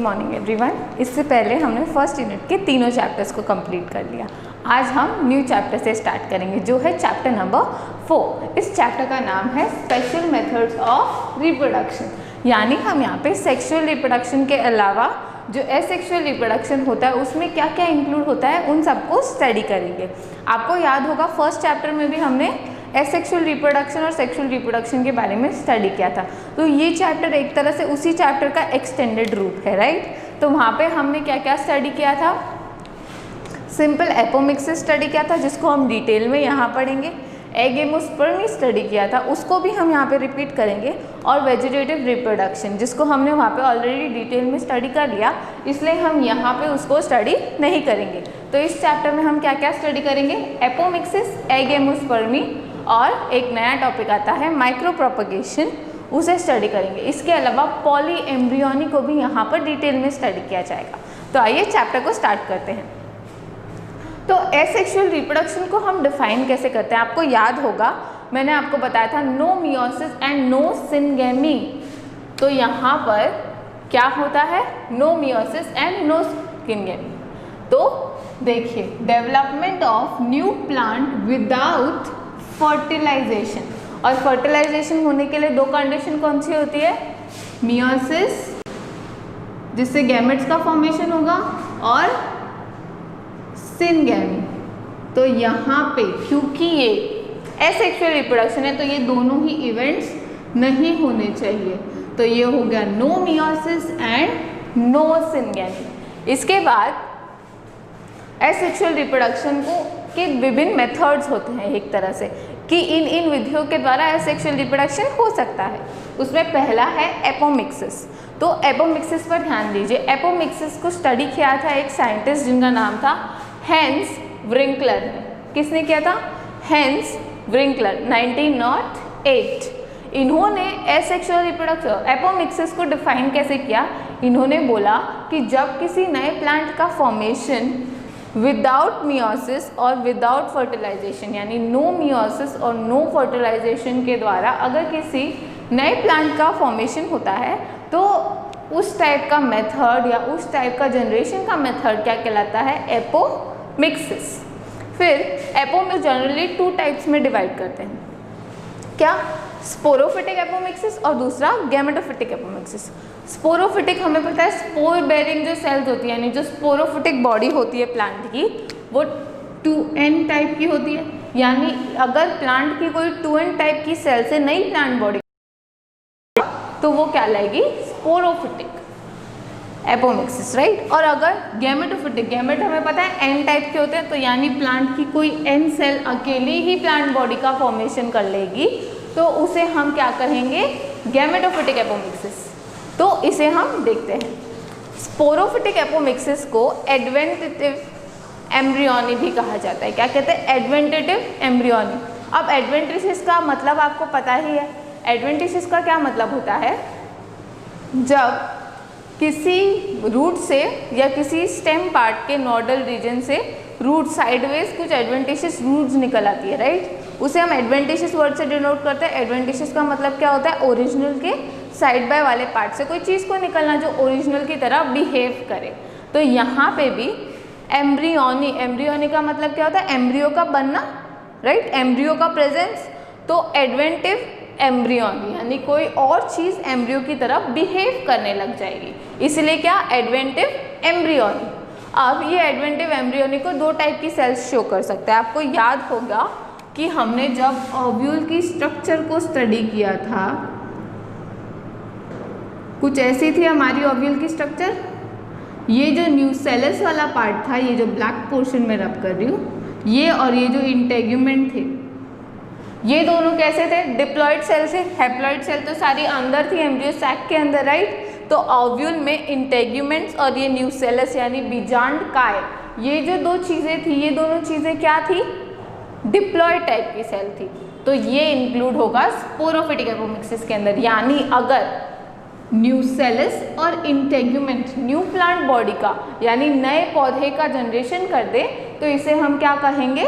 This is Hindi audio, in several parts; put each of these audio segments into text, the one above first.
Morning everyone. इससे पहले हमने फर्स्ट यूनिट के तीनों चैप्टर्स को कंप्लीट कर लिया। आज हम न्यू चैप्टर से स्टार्ट करेंगे जो है चैप्टर नंबर 4। इस चैप्टर का नाम है स्पेशल मेथड्स ऑफ रिप्रोडक्शन। यानी हम यहाँ पे सेक्सुअल रिप्रोडक्शन के अलावा जो एसेक्सुअल रिप्रोडक्शन होता है उसमें क्या क्या इंक्लूड होता है उन सबको स्टडी करेंगे। आपको याद होगा फर्स्ट चैप्टर में भी हमने एसेक्सुअल रिप्रोडक्शन और सेक्सुअल रिप्रोडक्शन के बारे में स्टडी किया था। तो ये चैप्टर एक तरह से उसी चैप्टर का एक्सटेंडेड रूप है, राइट। तो वहाँ पे हमने क्या क्या स्टडी किया था, सिंपल एपोमिक्सिस स्टडी किया था जिसको हम डिटेल में यहाँ पढ़ेंगे। एगेमोस्पर्मी स्टडी किया था, उसको भी हम यहाँ पे रिपीट करेंगे। और वेजिटेटिव रिप्रोडक्शन जिसको हमने वहाँ पे ऑलरेडी डिटेल में स्टडी कर लिया, इसलिए हम यहाँ पे उसको स्टडी नहीं करेंगे। तो इस चैप्टर में हम क्या क्या स्टडी करेंगे, एपोमिक्सिस, एगेमोस्पर्मी और एक नया टॉपिक आता है माइक्रो प्रोपगेशन, उसे स्टडी करेंगे। इसके अलावा पॉली एम्ब्रियोनी को भी यहाँ पर डिटेल में स्टडी किया जाएगा। तो आइए चैप्टर को स्टार्ट करते हैं। तो एसेक्सुअल रिप्रोडक्शन को हम डिफाइन कैसे करते हैं, आपको याद होगा मैंने आपको बताया था no meiosis and no syngamy. तो यहाँ पर क्या होता है, no meiosis and no syngamy. तो देखिए, development of new plant without fertilisation, और फर्टिलाइजेशन होने के लिए दो कंडीशन कौन सी होती है, मियोसिस जिससे गैमेट्स का फॉर्मेशन होगा और सिनगेमी। तो यहाँ पे क्योंकि ये एसेक्सुअल रिप्रोडक्शन है तो ये दोनों ही इवेंट्स नहीं होने चाहिए। तो ये हो गया no meiosis and no syngamy. इसके बाद एसेक्सुअल रिप्रोडक्शन के विभिन्न मेथड्स होते हैं एक तरह से कि इन विधियों के द्वारा एसेक्सुअल रिप्रोडक्शन हो सकता है। उसमें पहला है एपोमिक्सिस। तो एपोमिक्सिस पर ध्यान दीजिए। एपोमिक्सिस को स्टडी किया था एक साइंटिस्ट जिनका नाम था हेंस व्रिंकलर ने। किसने किया था, हेंस व्रिंकलर, 1908। इन्होंने एसेक्सुअल रिप्रोडक्शन एपोमिक्सिस को डिफाइन कैसे किया, इन्होंने बोला कि जब किसी नए प्लांट का फॉर्मेशन विदाउट मियोसिस और विदाउट फर्टिलाइजेशन यानी नो मियोसिस और नो फर्टिलाइजेशन के द्वारा अगर किसी नए प्लांट का फॉर्मेशन होता है तो उस टाइप का मेथड या उस टाइप का जनरेशन का मेथड क्या कहलाता है, एपोमिक्सिस। फिर एपोमिक्सिस जनरली 2 टाइप्स में डिवाइड करते हैं, क्या, स्पोरोफिटिक एपोमिक्सिस और दूसरा गैमेटोफिटिक एपोमिक्सिस। स्पोरोफिटिक हमें पता है स्पोर बेरिंग जो सेल्स होती है यानी जो स्पोरोफिटिक बॉडी होती है प्लांट की वो 2n टाइप की होती है। यानी अगर प्लांट की कोई 2n टाइप की सेल से नई प्लांट बॉडी तो वो क्या लाएगी, स्पोरोफिटिक एपोमिक्सिस, राइट। और अगर गैमेटोफिटिक, गैमेट हमें पता है n टाइप के होते हैं तो यानी प्लांट की कोई n सेल अकेली ही प्लांट बॉडी का फॉर्मेशन कर लेगी तो उसे हम क्या कहेंगे, गैमेटोफिटिक एपोमिक्सिस। तो इसे हम देखते हैं। स्पोरोफिटिक एपोमिक्सिस को एडवेंटेटिव एम्ब्रियोनी भी कहा जाता है। क्या कहते हैं, एडवेंटेटिव एम्ब्रियोनी। अब एडवेंटिशियस का मतलब आपको पता ही है। एडवेंटिशियस का क्या मतलब होता है, जब किसी रूट से या किसी स्टेम पार्ट के नोडल रीजन से रूट साइडवेज कुछ एडवेंटिशियस रूट्स निकल आती है, राइट। उसे हम एडवेंटिशियस वर्ड से डिनोट करते हैं। एडवेंटिशियस का मतलब क्या होता है, ओरिजिनल के साइड बाय वाले पार्ट से कोई चीज़ को निकलना जो ओरिजिनल की तरह बिहेव करे। तो यहाँ पे भी एम्ब्रियोनी, एम्ब्रियोनी का मतलब क्या होता है, एम्ब्रियो का बनना, राइट, एम्ब्रियो का प्रेजेंस। तो एडवेंटिव एम्ब्रियोनी यानी कोई और चीज़ एम्ब्रियो की तरह बिहेव करने लग जाएगी, इसलिए क्या, एडवेंटिव एम्ब्रियोनी। अब ये एडवेंटिव एम्ब्रियोनी को 2 टाइप की सेल्स शो कर सकता है। आपको याद होगा कि हमने जब ओव्यूल की स्ट्रक्चर को स्टडी किया था, कुछ ऐसी थी हमारी ओव्यूल की स्ट्रक्चर। ये जो न्यूसेलस वाला पार्ट था, ये जो ब्लैक पोर्शन में रब कर रही हूँ, ये और ये जो इंटेग्यूमेंट थे, ये दोनों कैसे थे, डिप्लॉइड सेल से। हैप्लॉइड सेल तो सारी अंदर थी एम्ब्रियो सैक के अंदर, राइट। तो ओव्यूल में इंटेग्यूमेंट्स और ये न्यूसेलस यानी बीजांड काय, ये जो 2 चीज़ें थी, ये दोनों चीज़ें क्या थी, डिप्लॉइड टाइप की सेल थी। तो ये इंक्लूड होगा स्पोरोफिटिक एपोमिक्सिस के अंदर। यानी अगर न्यूसेलस और इंटेग्यूमेंट न्यू प्लांट बॉडी का यानी नए पौधे का जनरेशन कर दे तो इसे हम क्या कहेंगे,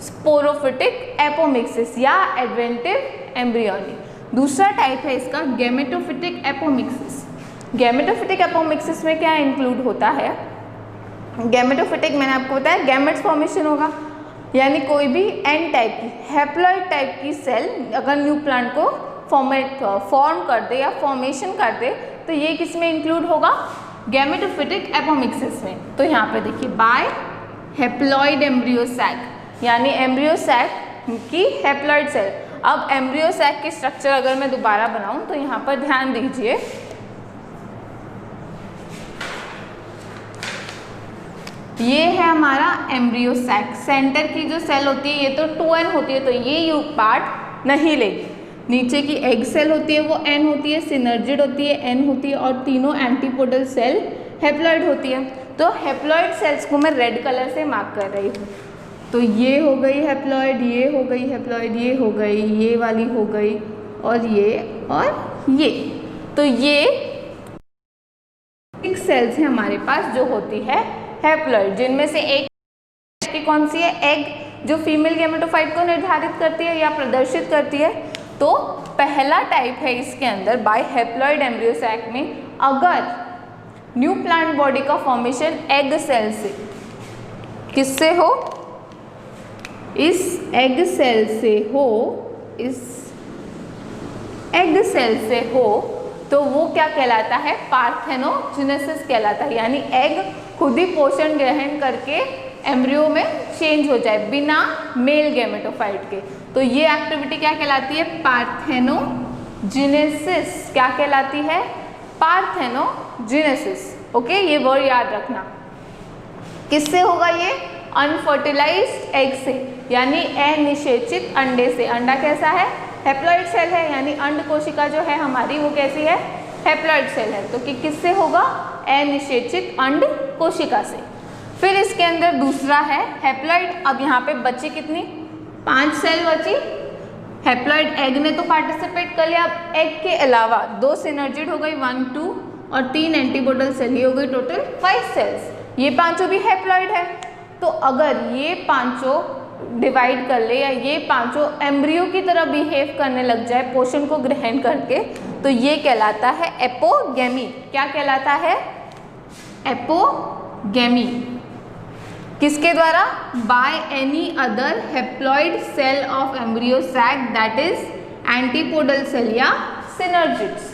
स्पोरोफिटिक एपोमिक्सिस या एडवेंटिव एम्ब्रियोनी। दूसरा टाइप है इसका गैमेटोफिटिक एपोमिक्सिस। गैमेटोफिटिक एपोमिक्सिस में क्या इंक्लूड होता है? गैमेटोफिटिक मैंने आपको बताया गैमेट्स फॉर्मेशन होगा, यानी कोई भी एन टाइप की हैप्लॉइड टाइप की सेल अगर न्यू प्लांट को फॉर्म कर दे या फॉर्मेशन कर दे तो ये किस में इंक्लूड होगा? गैमेटोफिटिक एपोमिक्सिस में। तो यहाँ पे देखिए बाय हैप्लॉइड एम्ब्रियो सैक, यानी एम्ब्रियो सैक की हैप्लॉइड सेल। अब एम्ब्रियो सैक की स्ट्रक्चर अगर मैं दोबारा बनाऊं तो यहाँ पर ध्यान दीजिए, ये है हमारा एम्ब्रियो सैक। सेंटर की जो सेल होती है ये तो 2n होती है, तो ये पार्ट नहीं लेगी। नीचे की एग सेल होती है वो n होती है, सिनर्जिड होती है n होती है, और तीनों एंटीपोडल सेल हैप्लॉइड होती है। तो हैप्लॉइड सेल्स को मैं रेड कलर से मार्क कर रही हूँ। तो ये हो गई हैप्लॉइड, ये हो गई हैप्लॉइड, ये हो गई, ये वाली हो गई, और ये। तो ये सेल्स हैं हमारे पास जो होती है हैप्लॉइड, जिनमें से एक की कौन सी है? एग, जो फीमेल गैमेटोफाइट को निर्धारित करती है या प्रदर्शित करती है। तो पहला टाइप है इसके अंदर बाय हैप्लॉइड एम्ब्रियो सैक में, अगर न्यू प्लांट बॉडी का फॉर्मेशन एग सेल से, किससे हो? इस एग सेल से हो, इस एग सेल से हो, तो वो क्या कहलाता है? पार्थेनोजेनेसिस कहलाता है, यानी एग खुद ही पोषण ग्रहण करके एम्ब्रियो में चेंज हो जाए बिना मेल गैमेटोफाइट के। तो ये एक्टिविटी क्या कहलाती है? पार्थेनोजेनेसिस। क्या कहलाती है? पार्थेनोजेनेसिस। ओके, ये वर्ड याद रखना। किससे होगा ये? अनफर्टिलाइज्ड एग से, यानी अनिषेचित अंडे से। अंडा कैसा है? हैप्लॉइड सेल है, यानी अंड कोशिका जो है हमारी वो कैसी है? हैप्लॉइड सेल है। तो कि किससे होगा? अनिषेचित अंड कोशिका से। फिर इसके अंदर दूसरा है हैप्लॉइड। अब यहाँ पे बची कितनी? 5 सेल बची। हैप्लॉइड एग ने तो पार्टिसिपेट कर लिया। अब एग के अलावा 2 सिनर्जिड हो गई, 1, 2, और 3 एंटीपोडल सेल, ये हो गई टोटल 5 सेल्स। ये पांचों भी हैप्लॉइड है। तो अगर ये पांचों डिवाइड कर ले या ये पांचों एम्ब्रियो की तरह बिहेव करने लग जाए पोषण को ग्रहण करके, तो ये कहलाता है एपोगेमी। क्या कहलाता है? एपोगेमी। किसके द्वारा? By any other haploid cell of embryo sac that is antipodal cell या सिनर्जिड्स।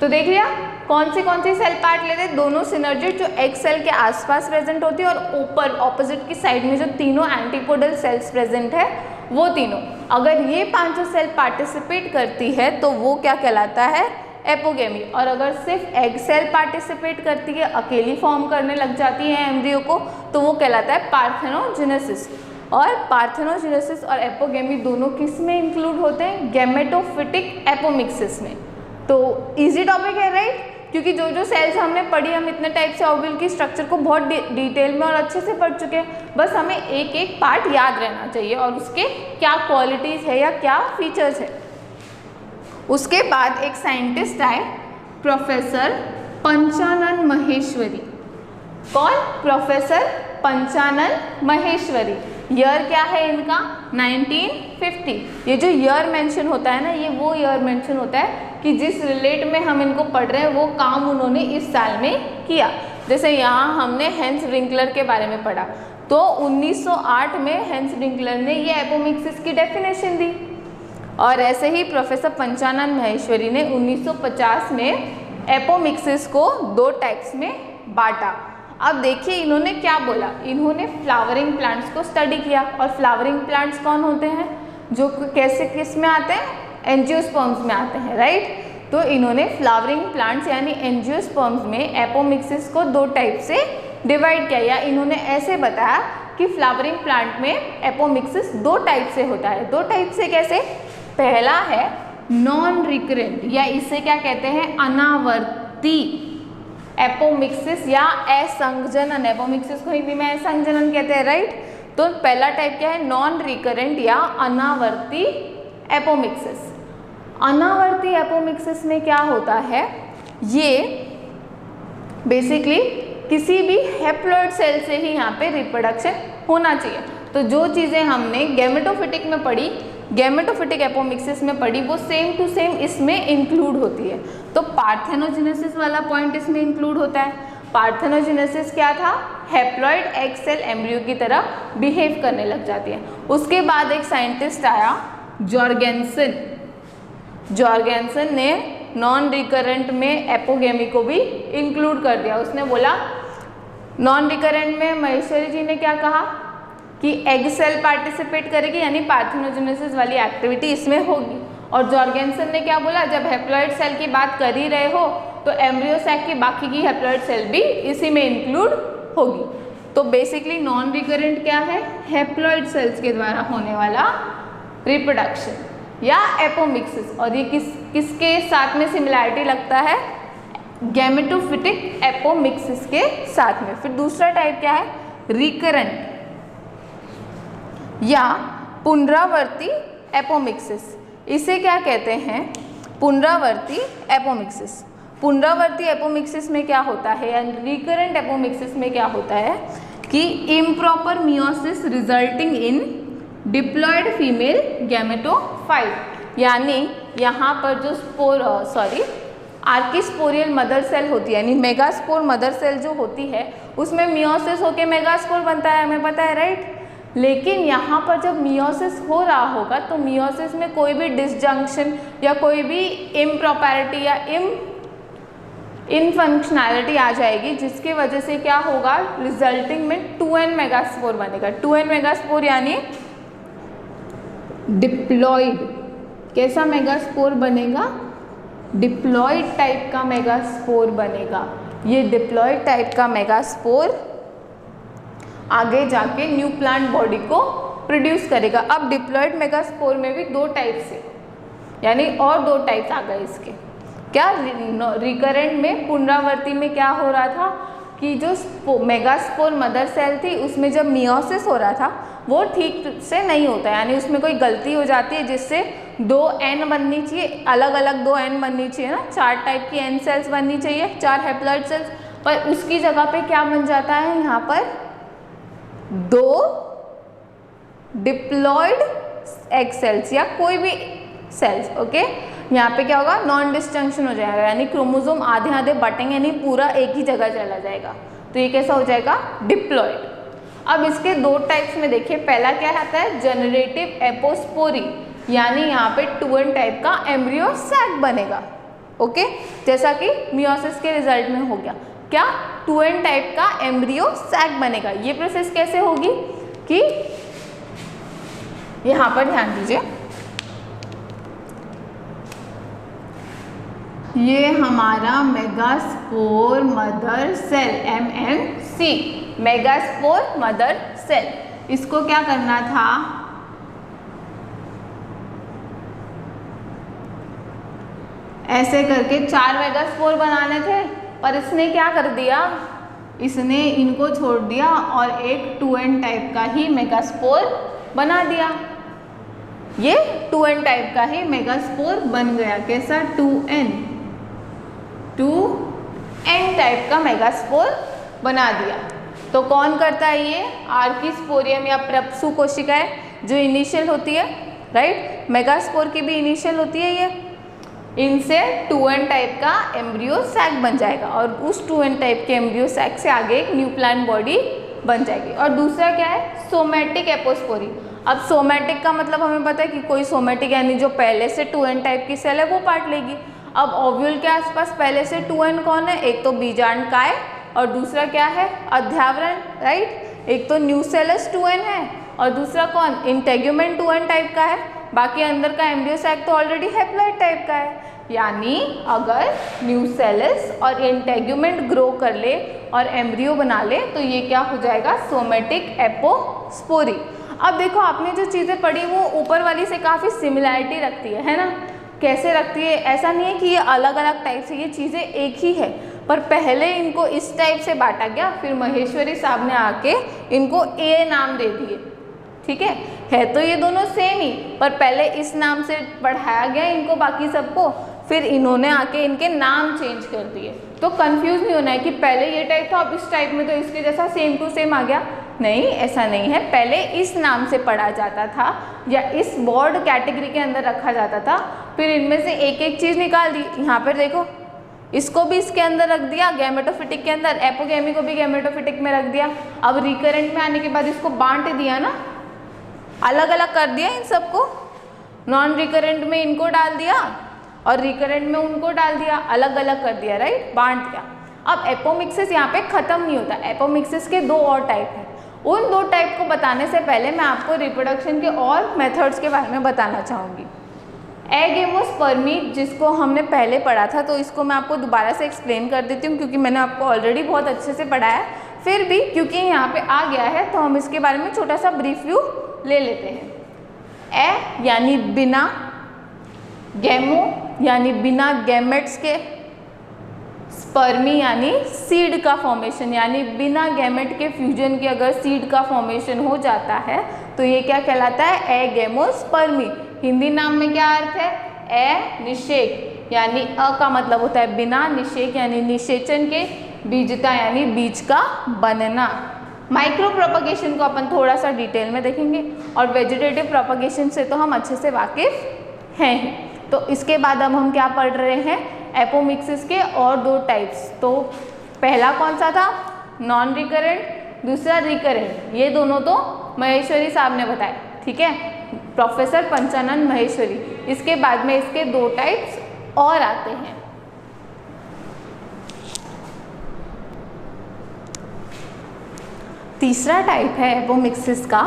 तो देख लिया कौन सी सेल पार्ट लेते हैं? दोनों सिनर्जिड जो एग सेल के आसपास प्रेजेंट होती है, और ऊपर ऑपोजिट की साइड में जो तीनों एंटीपोडल सेल्स प्रेजेंट है वो तीनों। अगर ये पांचों सेल पार्टिसिपेट करती है तो वो क्या कहलाता है? एपोगेमी। और अगर सिर्फ एग सेल पार्टिसिपेट करती है, अकेली फॉर्म करने लग जाती है एम्ब्रियो को, तो वो कहलाता है पार्थेनोजेनेसिस। और पार्थेनोजेनेसिस और एपोगेमी दोनों किस में इंक्लूड होते हैं? गैमेटोफिटिक एपोमिक्सिस में। तो इजी टॉपिक है, राइट? क्योंकि जो जो सेल्स हमने पढ़ी, हम इतने टाइप से ओव्यूल की स्ट्रक्चर को बहुत डिटेल में और अच्छे से पढ़ चुके हैं। बस हमें एक एक पार्ट याद रहना चाहिए और उसके क्या क्वालिटीज़ है या क्या फीचर्स है। उसके बाद एक साइंटिस्ट आए, प्रोफेसर पंचानन महेश्वरी। कौन? प्रोफेसर पंचानन महेश्वरी। ईयर क्या है इनका? 1950। ये जो ईयर मेंशन होता है ना, ये वो ईयर मेंशन होता है कि जिस रिलेट में हम इनको पढ़ रहे हैं वो काम उन्होंने इस साल में किया। जैसे यहाँ हमने हेंस रिंकलर के बारे में पढ़ा, तो 1908 में हेंस रिंकलर ने ये एपोमिक्सिस की डेफिनेशन दी। और ऐसे ही प्रोफेसर पंचानन महेश्वरी ने 1950 में एपोमिक्सिस को 2 टाइप्स में बांटा। अब देखिए इन्होंने क्या बोला, इन्होंने फ्लावरिंग प्लांट्स को स्टडी किया। और फ्लावरिंग प्लांट्स कौन होते हैं? जो कैसे किस में आते हैं? एंजियोस्पर्म्स में आते हैं, राइट? तो इन्होंने फ्लावरिंग प्लांट्स यानी एंजियोस्पर्म्स में एपोमिक्सिस को 2 टाइप से डिवाइड किया, या इन्होंने ऐसे बताया कि फ्लावरिंग प्लांट में एपोमिक्सिस 2 टाइप से होता है। 2 टाइप से कैसे? पहला है नॉन रिकरेंट, या इसे क्या कहते हैं? अनावर्ती एपोमिक्सिस या असंजनन। एपोमिक्सिस को हिंदी में असंजनन कहते हैं, राइट? तो पहला टाइप क्या है? नॉन रिकरेंट या अनावर्ती एपोमिक्सिस। अनावर्ती एपोमिक्सिस में क्या होता है? ये बेसिकली किसी भी हैप्लॉइड सेल से ही यहाँ पे रिप्रोडक्शन होना चाहिए। तो जो चीज़ें हमने गैमेटोफिटिक में पढ़ी गैमेटोफिटिक एपोमिक्सिस में पढ़ी वो सेम टू सेम इसमें इंक्लूड होती है। तो पार्थेनोजेनेसिस वाला पॉइंट इसमें इंक्लूड होता है। पार्थेनोजेनेसिस क्या था? हैप्लॉइड एग सेल एम्ब्रियो की तरह बिहेव करने लग जाती है। उसके बाद एक साइंटिस्ट आया जॉर्गेनसन। जॉर्गेनसन ने नॉन रिकरेंट में एपोगेमी को भी इंक्लूड कर दिया। उसने बोला नॉन रिकरेंट में महेश्वरी जी ने क्या कहा कि एग सेल पार्टिसिपेट करेगी, यानी पार्थेनोजेनेसिस वाली एक्टिविटी इसमें होगी। और जॉर्गेनसन ने क्या बोला, जब हैप्लॉइड सेल की बात कर ही रहे हो तो एम्ब्रियो सैक की बाकी की हैप्लॉइड सेल भी इसी में इंक्लूड होगी। तो बेसिकली नॉन रिकरेंट क्या है? हैप्लॉइड सेल्स के द्वारा होने वाला रिप्रोडक्शन या एपोमिक्सिस। और ये किसके साथ में सिमिलैरिटी लगता है? गैमेटोफिटिक एपोमिक्सिस के साथ में। फिर दूसरा टाइप क्या है? रिकरेंट या पुनरावर्ती एपोमिक्सिस। इसे क्या कहते हैं? पुनरावर्ती एपोमिक्सिस। पुनरावर्ती एपोमिक्सिस में क्या होता है या रिकरेंट एपोमिक्सिस में क्या होता है कि improper meiosis resulting in diploid female gametophyte, यानी यहाँ पर जो आर्किस्पोरियल मदर सेल होती है, यानी मेगास्पोर मदर सेल जो होती है उसमें मियोसिस होके मेगास्पोर बनता है, हमें पता है, राइट। लेकिन यहाँ पर जब मियोसिस हो रहा होगा तो मियोसिस में कोई भी डिसजंक्शन या कोई भी इम्प्रॉपरिटी या इनफंक्शनैलिटी आ जाएगी, जिसकी वजह से क्या होगा, रिजल्टिंग में 2n मेगास्पोर बनेगा। 2n मेगास्पोर यानी डिप्लॉइड। कैसा मेगास्पोर बनेगा? डिप्लॉइड टाइप का मेगास्पोर बनेगा। ये डिप्लॉइड टाइप का मेगास्पोर आगे जाके न्यू प्लांट बॉडी को प्रोड्यूस करेगा। अब डिप्लॉइड मेगास्पोर में भी दो टाइप्स है, यानी और दो टाइप्स आ गए इसके। क्या? रिकरेंट में, पुनरावर्ती में क्या हो रहा था कि जो मेगास्पोर मदर सेल थी उसमें जब मियोसिस हो रहा था वो ठीक से नहीं होता, यानी उसमें कोई गलती हो जाती है जिससे 2n बननी चाहिए, अलग अलग 2n बननी चाहिए ना, 4 टाइप की n सेल्स बननी चाहिए, 4 हैप्लॉइड सेल्स, पर उसकी जगह पे क्या बन जाता है यहाँ पर 2 डिप्लॉइड एग सेल्स या कोई भी सेल्स। ओके, यहाँ पे क्या होगा, नॉन डिस्जंक्शन हो जाएगा, यानी क्रोमोसोम आधे आधे बटेंगे नहीं, पूरा एक ही जगह चला जाएगा। तो ये कैसा हो जाएगा? डिप्लॉइड। अब इसके दो टाइप्स में देखिए, पहला क्या आता है? जनरेटिव एपोस्पोरी, यानी यहाँ पे 2n टाइप का एम्ब्रियो सैक बनेगा। ओके, जैसा कि मियोसिस के रिजल्ट में हो गया, क्या 2n टाइप का एम्ब्रियो सैक बनेगा। ये प्रोसेस कैसे होगी कि यहाँ पर ध्यान दीजिए, ये हमारा megaspore mother cell MMC, megaspore mother cell, इसको क्या करना था, ऐसे करके 4 मेगास्पोर बनाने थे, पर इसने क्या कर दिया, इसने इनको छोड़ दिया और एक 2n टाइप का ही मेगास्पोर बना दिया। ये 2n टाइप का ही मेगास्पोर बन गया। कैसा? 2n टाइप का मेगास्पोर बना दिया। तो कौन करता है ये? आर्किस्पोरियम या प्रप्सु कोशिकाएं जो इनिशियल होती है, राइट। मेगास्पोर की भी इनिशियल होती है ये। इनसे 2n टाइप का एम्ब्रियो सैक बन जाएगा और उस 2n टाइप के एम्ब्रियो सैक से आगे एक न्यू प्लांट बॉडी बन जाएगी। और दूसरा क्या है? Somatic apospory. अब सोमैटिक का मतलब हमें पता है कि कोई सोमैटिक यानी जो पहले से 2n टाइप की सेल है वो पार्ट लेगी। अब ओव्यूल के आसपास पहले से 2n कौन है? एक तो बीजांडकाय और दूसरा क्या है? अध्यावरण, राइट। एक तो न्यूसेलस 2n है और दूसरा कौन? इंटेग्यूमेंट 2n टाइप का है। बाकी अंदर का एम्ब्रियो सैक तो ऑलरेडी हैप्लॉइड टाइप का है। यानी अगर न्यूसेलस और इंटेग्यूमेंट ग्रो कर ले और एम्ब्रियो बना ले तो ये क्या हो जाएगा? Somatic apospory. अब देखो, आपने जो चीज़ें पढ़ी वो ऊपर वाली से काफ़ी सिमिलैरिटी रखती है ना। कैसे रखती है? ऐसा नहीं है कि ये अलग अलग टाइप से, ये चीज़ें एक ही है, पर पहले इनको इस टाइप से बांटा गया, फिर महेश्वरी साहब ने आके इनको ए नाम दे दिए। ठीक है तो ये दोनों सेम ही, पर पहले इस नाम से पढ़ाया गया इनको बाकी सबको, फिर इन्होंने आके इनके नाम चेंज कर दिए। तो कंफ्यूज नहीं होना है कि पहले ये टाइप था अब इस टाइप में तो इसके जैसा सेम टू सेम आ गया, नहीं, ऐसा नहीं है। पहले इस नाम से पढ़ा जाता था या इस वर्ड कैटेगरी के अंदर रखा जाता था, फिर इनमें से एक एक चीज़ निकाल दी। यहाँ पर देखो, इसको भी इसके अंदर रख दिया गैमेटोफिटिक के अंदर, एपोगेमी को भी गैमेटोफिटिक में रख दिया। अब रिकरेंट में आने के बाद इसको बांट दिया ना, अलग अलग कर दिया इन सबको। नॉन रिकरेंट में इनको डाल दिया और रिकरेंट में उनको डाल दिया, अलग अलग कर दिया, राइट, बांट दिया। अब एपोमिक्सिस यहाँ पे खत्म नहीं होता। एपोमिक्सिस के 2 और टाइप हैं। उन 2 टाइप को बताने से पहले मैं आपको रिप्रोडक्शन के और मेथड्स के बारे में बताना चाहूँगी। एगेमोस्पर्मी जिसको हमने पहले पढ़ा था, तो इसको मैं आपको दोबारा से एक्सप्लेन कर देती हूँ क्योंकि मैंने आपको ऑलरेडी बहुत अच्छे से पढ़ाया है। फिर भी क्योंकि यहाँ पे आ गया है तो हम इसके बारे में छोटा सा ब्रीफ व्यू ले लेते हैं। ए यानी बिना, गैमो यानी बिना गैमेट्स के, स्पर्मी यानी सीड का फॉर्मेशन, यानी बिना गैमेट के फ्यूजन के अगर सीड का फॉर्मेशन हो जाता है तो ये क्या कहलाता है? एगेमोस्पर्मी। हिंदी नाम में क्या अर्थ है? ए निषेक, यानी अ का मतलब होता है बिना, निषेक यानी निषेचन के, बीजता यानी बीज का बनना। माइक्रो प्रोपगेशन को अपन थोड़ा सा डिटेल में देखेंगे और वेजिटेटिव प्रोपगेशन से तो हम अच्छे से वाकिफ हैं ही। तो इसके बाद अब हम क्या पढ़ रहे हैं? एपोमिक्सिस के और 2 टाइप्स। तो पहला कौन सा था? नॉन रिकरेंट, दूसरा रिकरेंट। ये दोनों तो महेश्वरी साहब ने बताया, ठीक है, प्रोफेसर पंचानन महेश्वरी। इसके बाद में इसके 2 टाइप्स और आते हैं। तीसरा टाइप है एपोमिक्सिस का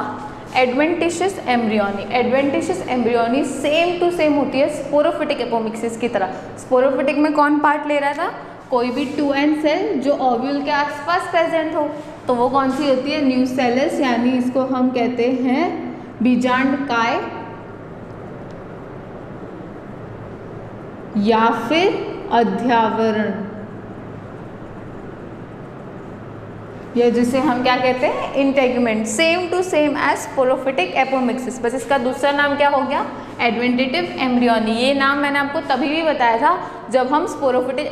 adventitious embryony. Adventitious embryony same to same होती है स्पोरोफिटिक एपोमिक्सिस की तरह। स्पोरोफिटिक में कौन पार्ट ले रहा था? कोई भी 2n सेल जो ओव्यूल के आसपास प्रेजेंट हो, तो वो कौन सी होती है? न्यूसेलस, यानी इसको हम कहते हैं बीजांडकाय या फिर अध्यावरण, या जिसे हम क्या कहते हैं? Integument. Same to same as sporophytic apomixis, बस इसका दूसरा नाम क्या हो गया? Adventitive embryony. ये नाम मैंने आपको तभी भी बताया था जब हम स्पोरोफिटिक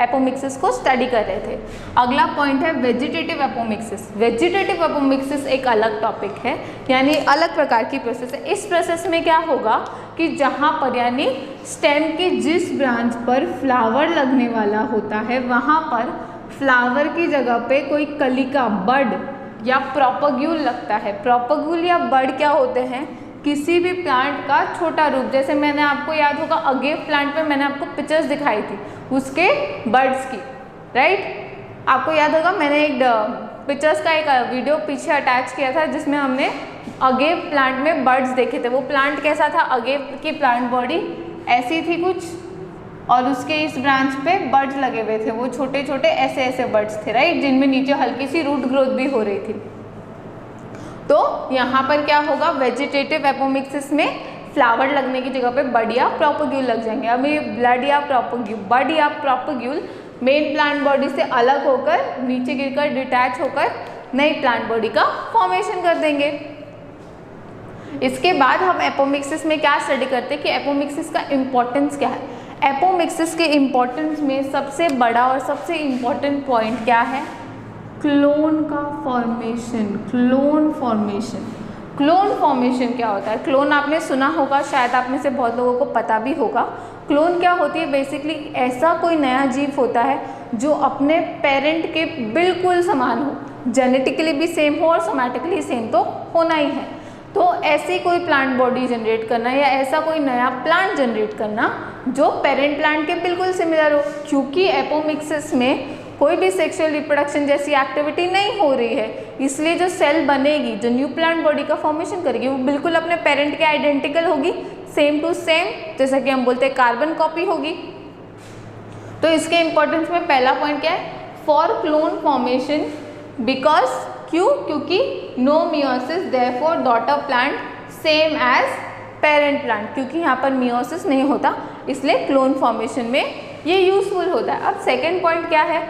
एपोमिक्सिस को स्टडी कर रहे थे। अगला पॉइंट है वेजिटेटिव एपोमिक्सिस। वेजिटेटिव एपोमिक्सिस एक अलग टॉपिक है, यानी अलग प्रकार की प्रोसेस है। इस प्रोसेस में क्या होगा कि जहाँ पर यानी स्टेम के जिस ब्रांच पर फ्लावर लगने वाला होता है वहाँ पर फ्लावर की जगह पे कोई कलिका, बड या प्रोपग्यूल लगता है। प्रोपग्यूल या बड क्या होते हैं? किसी भी प्लांट का छोटा रूप। जैसे मैंने आपको याद होगा अगेव प्लांट पे मैंने आपको पिक्चर्स दिखाई थी उसके बर्ड्स की, राइट? आपको याद होगा मैंने एक पिक्चर्स का एक वीडियो पीछे अटैच किया था जिसमें हमने अगेव प्लांट में बर्ड्स देखे थे। वो प्लांट कैसा था? अगेव की प्लांट बॉडी ऐसी थी कुछ, और उसके इस ब्रांच पे बर्ड्स लगे हुए थे। वो छोटे छोटे ऐसे ऐसे बर्ड्स थे, राइट, जिनमें नीचे हल्की सी रूट ग्रोथ भी हो रही थी। तो यहाँ पर क्या होगा? वेजिटेटिव एपोमिक्सिस में फ्लावर लगने की जगह पे बड या प्रोपग्यूल लग जाएंगे। अब ये बड या प्रोपग्यूल मेन प्लांट बॉडी से अलग होकर नीचे गिरकर डिटैच होकर नई प्लांट बॉडी का फॉर्मेशन कर देंगे। इसके बाद हम एपोमिक्सिस में क्या स्टडी करते हैं कि एपोमिक्सिस का इम्पोर्टेंस क्या है। एपोमिक्सिस के इम्पोर्टेंस में सबसे बड़ा और सबसे इम्पोर्टेंट पॉइंट क्या है? क्लोन का फॉर्मेशन। क्लोन फॉर्मेशन क्या होता है? क्लोन आपने सुना होगा, शायद आप में से बहुत लोगों को पता भी होगा। क्लोन क्या होती है? बेसिकली ऐसा कोई नया जीव होता है जो अपने पेरेंट के बिल्कुल समान हो, जेनेटिकली भी सेम हो और सोमैटिकली सेम तो होना ही है। तो ऐसी कोई प्लांट बॉडी जनरेट करना या ऐसा कोई नया प्लांट जनरेट करना जो पेरेंट प्लांट के बिल्कुल सिमिलर हो। क्योंकि एपोमिक्सिस में कोई भी सेक्सुअल रिप्रोडक्शन जैसी एक्टिविटी नहीं हो रही है, इसलिए जो सेल बनेगी, जो न्यू प्लांट बॉडी का फॉर्मेशन करेगी, वो बिल्कुल अपने पेरेंट के आइडेंटिकल होगी, सेम टू सेम, जैसा कि हम बोलते हैं कार्बन कॉपी होगी। तो इसके इंपॉर्टेंस में पहला पॉइंट क्या है? फॉर क्लोन फॉर्मेशन, बिकॉज क्योंकि no meiosis, therefore daughter plant same as parent plant. क्योंकि यहाँ पर मियोसिस नहीं होता इसलिए क्लोन फॉर्मेशन में ये यूजफुल होता है। अब सेकेंड पॉइंट क्या है?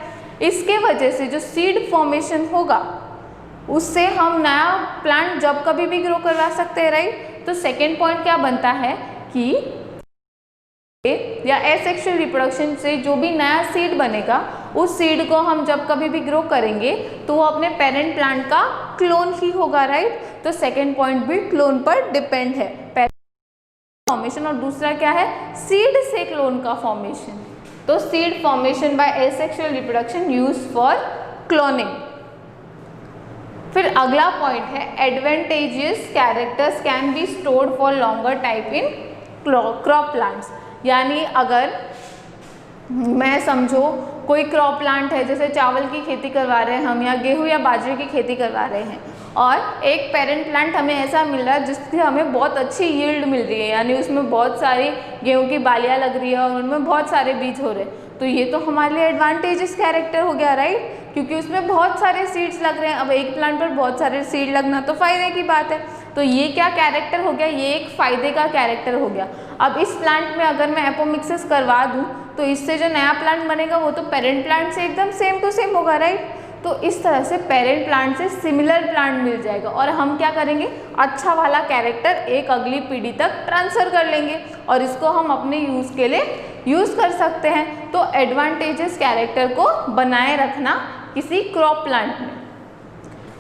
इसके वजह से जो सीड फॉर्मेशन होगा उससे हम नया प्लांट जब कभी भी ग्रो करवा सकते हैं, राइट? तो सेकेंड पॉइंट क्या बनता है कि या एसेक्सुअल रिप्रोडक्शन से जो भी नया सीड बनेगा उस सीड को हम जब कभी भी ग्रो करेंगे तो वो अपने पेरेंट प्लांट का क्लोन ही होगा, राइट। तो सेकेंड पॉइंट भी क्लोन पर डिपेंड है, फॉर्मेशन, और दूसरा क्या है, सीड से क्लोन का फॉर्मेशन। तो seed formation by asexual reproduction use for cloning. फिर अगला पॉइंट है advantageous characters can be stored for longer time in crop plants. यानी अगर मैं समझो कोई क्रॉप प्लांट है, जैसे चावल की खेती करवा रहे हैं हम, या गेहूं या बाजरे की खेती करवा रहे हैं, और एक पेरेंट प्लांट हमें ऐसा मिल रहा है जिससे हमें बहुत अच्छी यील्ड मिल रही है, यानी उसमें बहुत सारी गेहूं की बालियां लग रही है और उनमें बहुत सारे बीज हो रहे हैं, तो ये तो हमारे लिए एडवांटेजेस कैरेक्टर हो गया, राइट, क्योंकि उसमें बहुत सारे सीड्स लग रहे हैं। अब एक प्लांट पर बहुत सारे सीड लगना तो फायदे की बात है, तो ये क्या कैरेक्टर हो गया, ये एक फायदे का कैरेक्टर हो गया। अब इस प्लांट में अगर मैं एपोमिक्सिस करवा दूं तो इससे जो नया प्लांट बनेगा वो तो पेरेंट प्लांट से एकदम सेम टू सेम होगा, राइट। तो इस तरह से पेरेंट प्लांट से सिमिलर प्लांट मिल जाएगा और हम क्या करेंगे, अच्छा वाला कैरेक्टर एक अगली पीढ़ी तक ट्रांसफर कर लेंगे और इसको हम अपने यूज़ के लिए यूज़ कर सकते हैं। तो एडवांटेजेस कैरेक्टर को बनाए रखना किसी क्रॉप प्लांट में।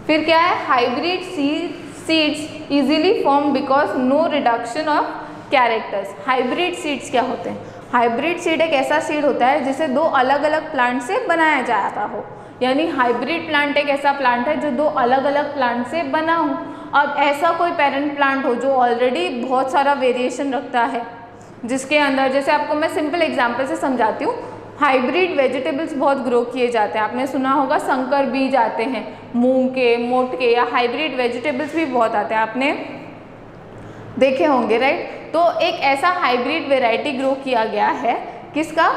फिर क्या है, hybrid seeds easily form because no reduction of characters. Hybrid seeds क्या होते हैं, हाइब्रिड सीड एक ऐसा सीड होता है जिसे दो अलग अलग प्लांट से बनाया जाता हो, यानी हाइब्रिड प्लांट एक ऐसा प्लांट है जो दो अलग अलग प्लांट से बना हो। अब ऐसा कोई पेरेंट प्लांट हो जो ऑलरेडी बहुत सारा वेरिएशन रखता है, जिसके अंदर, जैसे आपको मैं सिंपल एग्जांपल से समझाती हूँ, हाइब्रिड वेजिटेबल्स बहुत ग्रो किए जाते हैं, आपने सुना होगा संकर बीज आते हैं मूंग के, मोट के, या हाइब्रिड वेजिटेबल्स भी बहुत आते हैं, आपने देखे होंगे, राइट। तो एक ऐसा हाइब्रिड वेराइटी ग्रो किया गया है, किसका,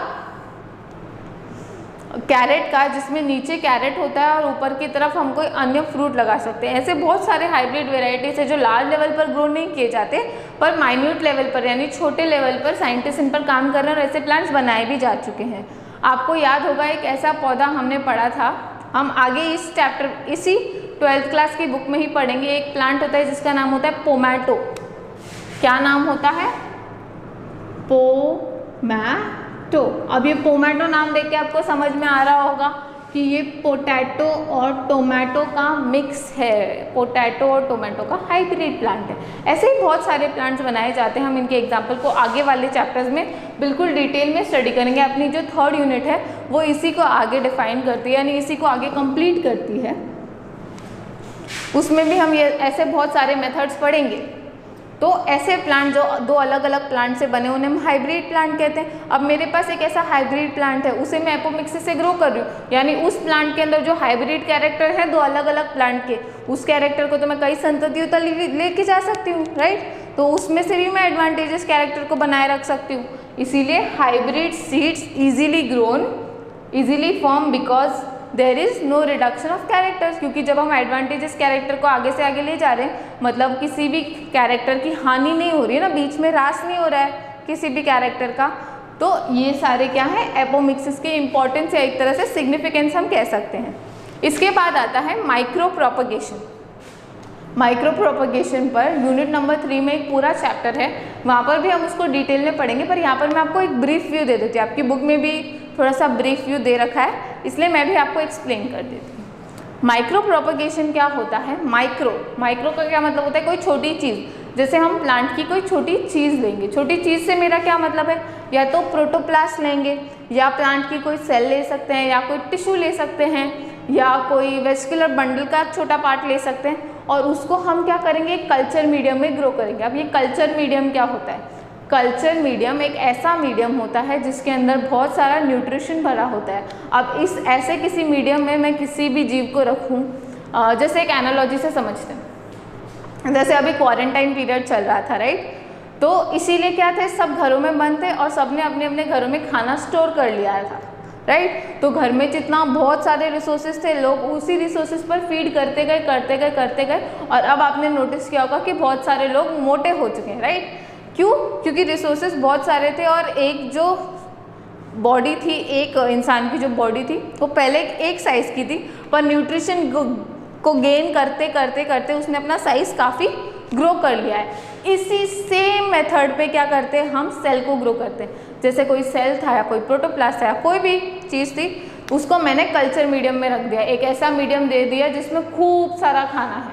कैरेट का, जिसमें नीचे कैरेट होता है और ऊपर की तरफ हम कोई अन्य फ्रूट लगा सकते हैं। ऐसे बहुत सारे हाइब्रिड वेराइटीज है जो लार्ज लेवल पर ग्रो नहीं किए जाते, पर माइन्यूट लेवल पर यानी छोटे लेवल पर साइंटिस्ट इन पर काम कर रहे हैं और ऐसे प्लांट्स बनाए भी जा चुके हैं। आपको याद होगा एक ऐसा पौधा हमने पढ़ा था, हम आगे इस चैप्टर इसी 12th क्लास की बुक में ही पढ़ेंगे। एक प्लांट होता है जिसका नाम होता है पोमैटो। क्या नाम होता है, पोमैटो। अब ये पोमैटो नाम देख के आपको समझ में आ रहा होगा कि ये पोटैटो और टोमेटो का मिक्स है, पोटैटो और टोमेटो का हाइब्रिड प्लांट है। ऐसे ही बहुत सारे प्लांट्स बनाए जाते हैं, हम इनके एग्जाम्पल को आगे वाले चैप्टर्स में बिल्कुल डिटेल में स्टडी करेंगे। अपनी जो 3rd यूनिट है वो इसी को आगे डिफाइन करती है, यानी इसी को आगे कंप्लीट करती है। उसमें भी हम ये ऐसे बहुत सारे मेथड्स पढ़ेंगे। तो ऐसे प्लांट जो दो अलग अलग प्लांट से बने उन्हें हम हाइब्रिड प्लांट कहते हैं। अब मेरे पास एक ऐसा हाइब्रिड प्लांट है, उसे मैं एपोमिक्सिस से ग्रो कर रही हूँ, यानी उस प्लांट के अंदर जो हाइब्रिड कैरेक्टर है दो अलग अलग प्लांट के, उस कैरेक्टर को तो मैं कई संततियों तक लेके जा सकती हूँ, राइट। तो उसमें से भी मैं एडवांटेजेस कैरेक्टर को बनाए रख सकती हूँ। इसीलिए hybrid seeds easily grown, easily form because there is no reduction of characters. क्योंकि जब हम एडवांटेजेस कैरेक्टर को आगे से आगे ले जा रहे हैं, मतलब किसी भी कैरेक्टर की हानि नहीं हो रही है ना, बीच में ह्रास नहीं हो रहा है किसी भी कैरेक्टर का, तो ये सारे क्या है, एपोमिक्सिस के इंपॉर्टेंस या एक तरह से सिग्निफिकेंस हम कह सकते हैं। इसके बाद आता है micro propagation. Micro propagation per unit number 3 में एक पूरा चैप्टर है, वहाँ पर भी हम उसको डिटेल में पढ़ेंगे, पर यहाँ पर मैं आपको एक ब्रीफ व्यू दे देती हूँ। आपकी बुक में भी थोड़ा सा ब्रीफ व्यू दे रखा है, इसलिए मैं भी आपको एक्सप्लेन कर देती हूँ। माइक्रो प्रोपगेशन क्या होता है, माइक्रो का क्या मतलब होता है, कोई छोटी चीज़। जैसे हम प्लांट की कोई छोटी चीज़ लेंगे, छोटी चीज़ से मेरा क्या मतलब है, या तो प्रोटोप्लास्ट लेंगे, या प्लांट की कोई सेल ले सकते हैं, या कोई टिश्यू ले सकते हैं, या कोई वेस्कुलर बंडल का छोटा पार्ट ले सकते हैं, और उसको हम क्या करेंगे, कल्चर मीडियम में ग्रो करेंगे। अब ये कल्चर मीडियम क्या होता है, कल्चर मीडियम एक ऐसा मीडियम होता है जिसके अंदर बहुत सारा न्यूट्रिशन भरा होता है। अब इस ऐसे किसी मीडियम में मैं किसी भी जीव को रखूं, जैसे एक एनालॉजी से समझते हैं, जैसे अभी क्वारंटाइन पीरियड चल रहा था, राइट। तो इसीलिए क्या थे, सब घरों में बंद थे और सबने अपने अपने घरों में खाना स्टोर कर लिया था, राइट। तो घर में जितना बहुत सारे रिसोर्सेज थे, लोग उसी रिसोर्सेज पर फीड करते गए, और अब आपने नोटिस किया होगा कि बहुत सारे लोग मोटे हो चुके हैं, राइट। क्यों, क्योंकि रिसोर्सेज बहुत सारे थे और एक जो बॉडी थी, एक इंसान की जो बॉडी थी वो पहले एक साइज़ की थी, पर न्यूट्रिशन को गेन करते उसने अपना साइज़ काफ़ी ग्रो कर लिया है। इसी सेम मेथड पे क्या करते हैं हम, सेल को ग्रो करते हैं। जैसे कोई सेल था या कोई प्रोटोप्लास्ट था या कोई भी चीज़ थी, उसको मैंने कल्चर मीडियम में रख दिया, एक ऐसा मीडियम दे दिया जिसमें खूब सारा खाना है।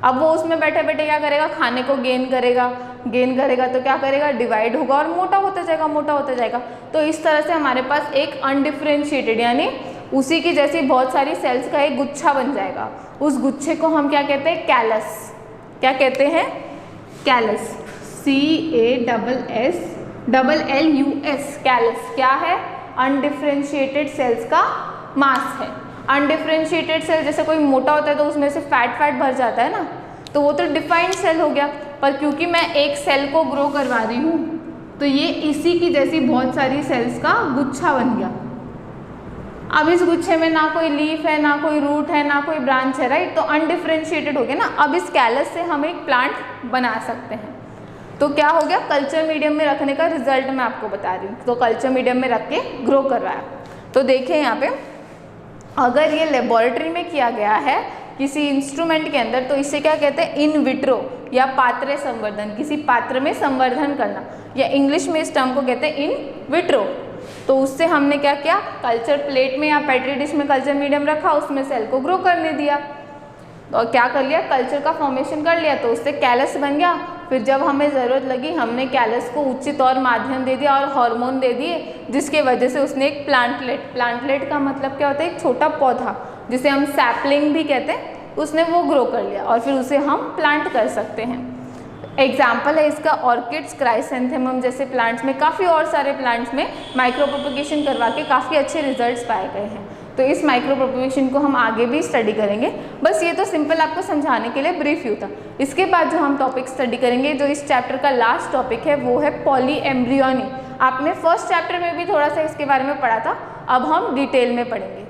अब वो उसमें बैठे बैठे क्या करेगा, खाने को गेन करेगा तो क्या करेगा, डिवाइड होगा और मोटा होता जाएगा। तो इस तरह से हमारे पास एक अनडिफरेंशिएटेड यानी उसी की जैसी बहुत सारी सेल्स का एक गुच्छा बन जाएगा। उस गुच्छे को हम क्या कहते हैं, कैलस। क्या कहते हैं, कैलस। CALLUS, कैलस क्या है, अनडिफरेंशिएटेड सेल्स का मास है। अनडिफरेंशिएटेड सेल जैसे कोई मोटा होता है तो उसमें से फैट भर जाता है ना, तो वो तो डिफाइंड सेल हो गया। पर क्योंकि मैं एक सेल को ग्रो करवा रही हूँ तो ये इसी की जैसी बहुत सारी सेल्स का गुच्छा बन गया। अब इस गुच्छे में ना कोई लीफ है, ना कोई रूट है, ना कोई ब्रांच है, राइट। तो अनडिफरेंशिएटेड हो गया ना। अब इस कैलस से हम एक प्लांट बना सकते हैं। तो क्या हो गया, कल्चर मीडियम में रखने का रिजल्ट मैं आपको बता रही हूँ। तो कल्चर मीडियम में रख के ग्रो करवाया। तो देखिए यहाँ पे, अगर ये लेबोरेटरी में किया गया है किसी इंस्ट्रूमेंट के अंदर, तो इसे क्या कहते हैं, इन विट्रो या पात्र संवर्धन, किसी पात्र में संवर्धन करना, या इंग्लिश में इस टर्म को कहते हैं इन विट्रो। तो उससे हमने क्या किया, कल्चर प्लेट में या पेट्री डिश में कल्चर मीडियम रखा, उसमें सेल को ग्रो करने दिया और क्या कर लिया, कल्चर का फॉर्मेशन कर लिया, तो उससे कैलस बन गया। फिर जब हमें ज़रूरत लगी हमने कैलस को उचित और माध्यम दे दिया और हार्मोन दे दिए, जिसके वजह से उसने एक प्लांटलेट का मतलब क्या होता है, एक छोटा पौधा जिसे हम सैपलिंग भी कहते हैं, उसने वो ग्रो कर लिया और फिर उसे हम प्लांट कर सकते हैं। एग्जाम्पल है इसका ऑर्किड्स, क्राइसेंथेमम जैसे प्लांट्स में, काफ़ी और सारे प्लांट्स में माइक्रो प्रोपगेशन करवा के काफ़ी अच्छे रिजल्ट्स पाए गए हैं। तो इस माइक्रो प्रोपगेशन को हम आगे भी स्टडी करेंगे। बस ये तो सिंपल आपको समझाने के लिए ब्रीफ व्यू था। इसके बाद जो हम टॉपिक स्टडी करेंगे, जो इस चैप्टर का लास्ट टॉपिक है, वो है पॉली एम्ब्रियोनी। आपने फर्स्ट चैप्टर में भी थोड़ा सा इसके बारे में पढ़ा था, अब हम डिटेल में पढ़ेंगे।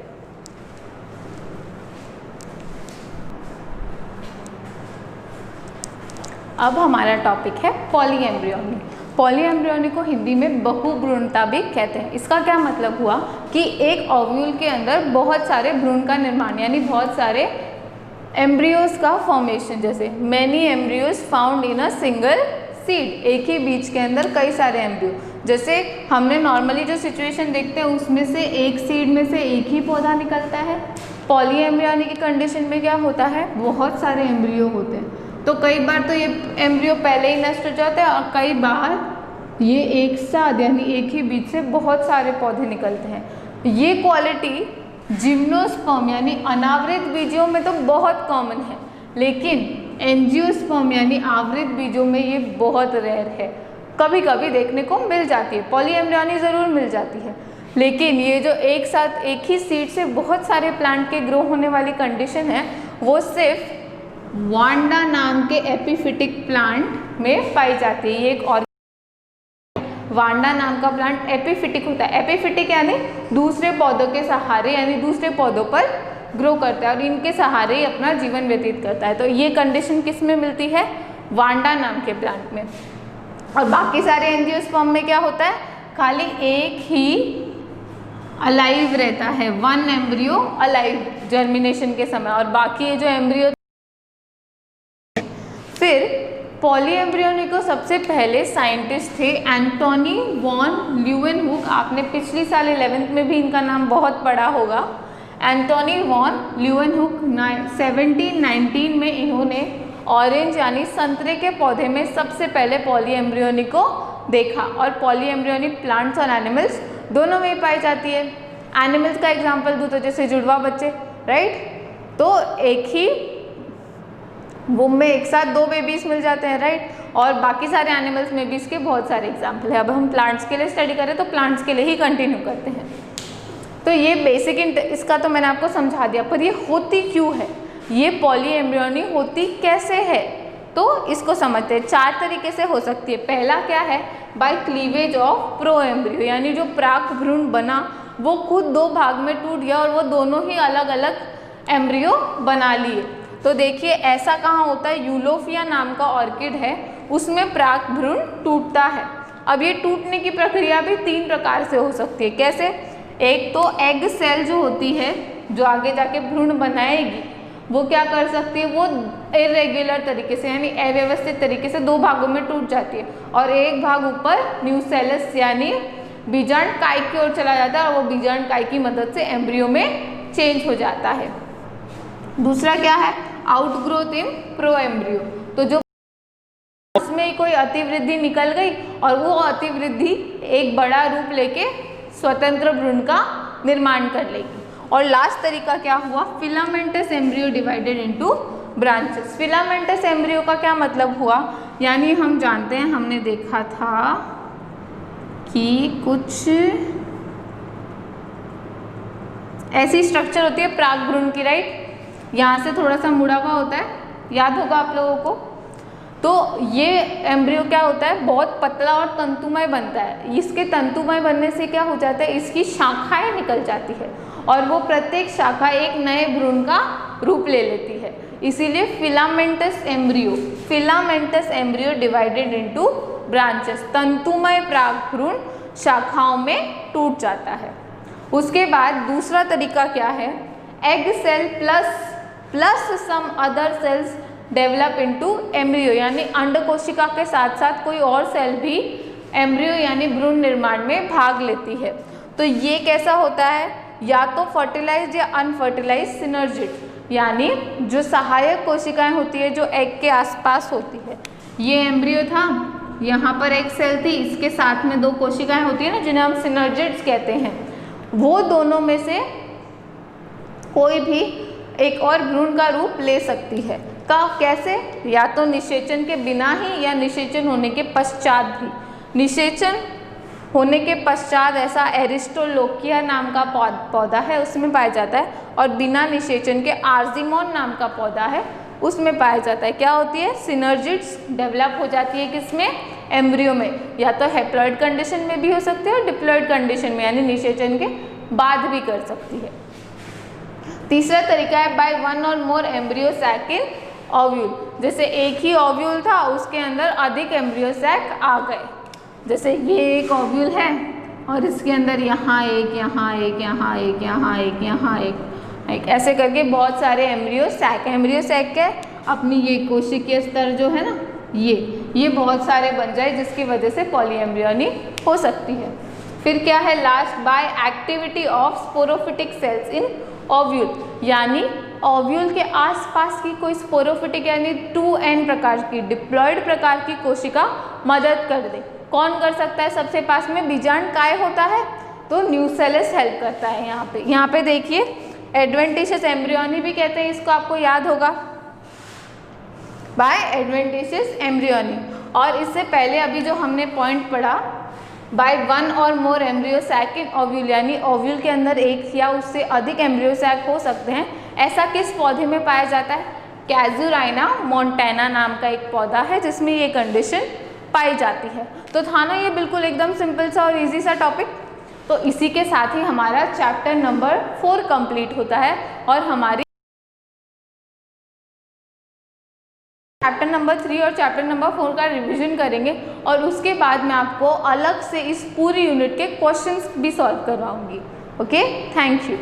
अब हमारा टॉपिक है पॉली एम्ब्रियोनी। पॉली एम्ब्रियोनी को हिंदी में बहुभ्रूणता भी कहते हैं। इसका क्या मतलब हुआ कि एक ओव्यूल के अंदर बहुत सारे भ्रूण का निर्माण, यानी बहुत सारे एम्ब्रियोज का फॉर्मेशन। जैसे many embryos found in a single seed, एक ही बीज के अंदर कई सारे एम्ब्रियो। जैसे हमने नॉर्मली जो सिचुएशन देखते हैं उसमें से एक सीड में से एक ही पौधा निकलता है। पॉली एम्ब्रियोनी की कंडीशन में क्या होता है, बहुत सारे एम्ब्रियो होते हैं। तो कई बार तो ये एम्ब्रियो पहले ही नष्ट हो जाते हैं और कई बार ये एक साथ यानी एक ही बीज से बहुत सारे पौधे निकलते हैं। ये क्वालिटी जिम्नोस्पर्म यानी अनावृत बीजों में तो बहुत कॉमन है, लेकिन एंजियोस्पर्म यानी आवृत बीजों में ये बहुत रेयर है। कभी कभी देखने को मिल जाती है, पॉली एम्ब्रियोनी ज़रूर मिल जाती है, लेकिन ये जो एक साथ एक ही सीड से बहुत सारे प्लांट के ग्रो होने वाली कंडीशन है, वो सिर्फ वांडा नाम के एपिफिटिक प्लांट में पाई जाती है। ये एक और वांडा नाम का प्लांट एपिफिटिक होता है। एपिफिटिक यानी दूसरे पौधों के सहारे, यानी दूसरे पौधों पर ग्रो करता है और इनके सहारे ही अपना जीवन व्यतीत करता है। तो ये कंडीशन किस में मिलती है, वांडा नाम के प्लांट में। और बाकी सारे एंजियोस्पर्म में क्या होता है, खाली एक ही अलाइव रहता है, वन एम्ब्रियो अलाइव जर्मिनेशन के समय, और बाकी ये जो एम्ब्रियो। फिर पॉली एम्ब्रियोनी को सबसे पहले साइंटिस्ट थे एंटोनी वॉन ल्यूवेनहुक। आपने पिछली साल 11th में भी इनका नाम बहुत पढ़ा होगा। एंटोनी वॉन ल्यूवेनहुक 1719 में इन्होंने ऑरेंज यानी संतरे के पौधे में सबसे पहले पॉली एम्ब्रियोनी को देखा। और पॉली एम्ब्रियोनी प्लांट्स और एनिमल्स दोनों में पाई जाती है। एनिमल्स का एग्जाम्पल दूँ तो जैसे जुड़वा बच्चे, राइट, तो एक ही वुम में एक साथ दो बेबीज मिल जाते हैं, राइट। और बाकी सारे एनिमल्स में भी इसके बहुत सारे एग्जाम्पल है। अब हम प्लांट्स के लिए स्टडी करें तो प्लांट्स के लिए ही कंटिन्यू करते हैं। तो ये बेसिक इसका तो मैंने आपको समझा दिया, पर ये होती क्यों है, ये पॉली एम्ब्रियोनी होती कैसे है, तो इसको समझते हैं। 4 तरीके से हो सकती है। पहला क्या है, by cleavage of pro embryo, यानी जो प्राक भ्रूण बना वो खुद 2 भाग में टूट गया और वो दोनों ही अलग अलग एम्ब्रियो बना लिए। तो देखिए ऐसा कहाँ होता है, यूलोफिया नाम का ऑर्किड है, उसमें प्राक भ्रूण टूटता है। अब ये टूटने की प्रक्रिया भी 3 प्रकार से हो सकती है। कैसे, एक तो एग सेल जो होती है जो आगे जाके भ्रूण बनाएगी, वो क्या कर सकती है, वो इरेगुलर तरीके से यानी अव्यवस्थित तरीके से 2 भागों में टूट जाती है और एक भाग ऊपर न्यूसेलस यानी बीजांड काय की ओर चला जाता है और वो बीजांड काय की मदद से एम्ब्रियो में चेंज हो जाता है। दूसरा क्या है, आउटग्रोथ इन प्रो एम्ब्रियो। तो जो उसमें कोई अतिवृद्धि निकल गई और वो अतिवृद्धि एक बड़ा रूप लेके स्वतंत्र भ्रूण का निर्माण कर लेगी। और लास्ट तरीका क्या हुआ, filamentous embryo divided into branches. Filamentous embryo का क्या मतलब हुआ, यानी हम जानते हैं, हमने देखा था कि कुछ ऐसी स्ट्रक्चर होती है प्राक भ्रूण की, राइट, यहाँ से थोड़ा सा मुड़ा हुआ होता है, याद होगा आप लोगों को। तो ये एम्ब्रियो क्या होता है, बहुत पतला और तंतुमय बनता है। इसके तंतुमय बनने से क्या हो जाता है, इसकी शाखाएं निकल जाती है और वो प्रत्येक शाखा एक नए भ्रूण का रूप ले लेती है। इसीलिए filamentous embryo divided into branches, तंतुमय प्राक भ्रूण शाखाओं में टूट जाता है। उसके बाद दूसरा तरीका क्या है, egg cell plus some other cells develop into embryo, यानी अंड कोशिका के साथ साथ कोई और सेल भी एम्ब्रियो यानी भ्रूण निर्माण में भाग लेती है। तो ये कैसा होता है, या तो फर्टिलाइज्ड या अनफर्टिलाइज्ड सिनर्जिड, यानी जो सहायक कोशिकाएं होती है जो एग के आसपास होती है। ये एम्ब्रियो था, यहाँ पर एक सेल थी, इसके साथ में दो कोशिकाएं होती है ना जिन्हें हम सिनर्जिड्स कहते हैं। वो दोनों में से कोई भी एक और भ्रूण का रूप ले सकती है। कैसे, या तो निषेचन के बिना ही या निषेचन होने के पश्चात भी। निषेचन होने के पश्चात ऐसा एरिस्टोलोकिया नाम का पौधा है उसमें पाया जाता है, और बिना निषेचन के आर्जिमोन नाम का पौधा है उसमें पाया जाता है। क्या होती है, सिनर्जिड्स डेवलप हो जाती है किसमें, एम्ब्रियो में, या तो हैप्लॉइड कंडीशन में भी हो सकती है और डिप्लॉइड कंडीशन में यानी निषेचन के बाद भी कर सकती है। तीसरा तरीका है बाय वन और मोर एम्ब्रियो सैक इन ओव्यूल, जैसे एक ही ओव्यूल था उसके अंदर अधिक एम्ब्रियो सैक आ गए। जैसे ये एक ओव्यूल है और इसके अंदर यहाँ एक, यहाँ एक, यहाँ एक, यहाँ एक, यहाँ एक, ऐसे करके बहुत सारे एम्ब्रियो सैक। एम्ब्रियो सैक क्या है, अपनी ये कोशिकीय स्तर जो है ना, ये बहुत सारे बन जाए जिसकी वजह से पॉलीएम्ब्रियोनी हो सकती है। फिर क्या है last, by activity of sporophytic cells in ovule, यानी ओव्यूल के आसपास की कोई स्पोरोफिटिक यानी 2n प्रकार की डिप्लॉइड प्रकार की कोशिका मदद कर दे। कौन कर सकता है, सबसे पास में बीजांड काय होता है तो न्यूसेलस हेल्प करता है। यहाँ पे देखिए एडवेंटिशियस एम्ब्रियोनी भी कहते हैं इसको, आपको याद होगा, बाय एडवेंटिशियस एम्ब्रियोनी। और इससे पहले अभी जो हमने पॉइंट पढ़ा, बाय वन और मोर एम्ब्रियो सैक इन ओव्यूल, यानी ओव्यूल के अंदर एक या उससे अधिक एम्ब्रियो सैक हो सकते हैं। ऐसा किस पौधे में पाया जाता है, कैजुराइना मोंटेना नाम का एक पौधा है जिसमें ये कंडीशन पाई जाती है। तो था ना ये बिल्कुल एकदम सिंपल सा और इजी सा टॉपिक। तो इसी के साथ ही हमारा चैप्टर नंबर 4 कंप्लीट होता है और हमारी चैप्टर नंबर 3 और चैप्टर नंबर 4 का रिवीजन करेंगे और उसके बाद मैं आपको अलग से इस पूरी यूनिट के क्वेश्चंस भी सॉल्व करवाऊंगी। Okay, thank you.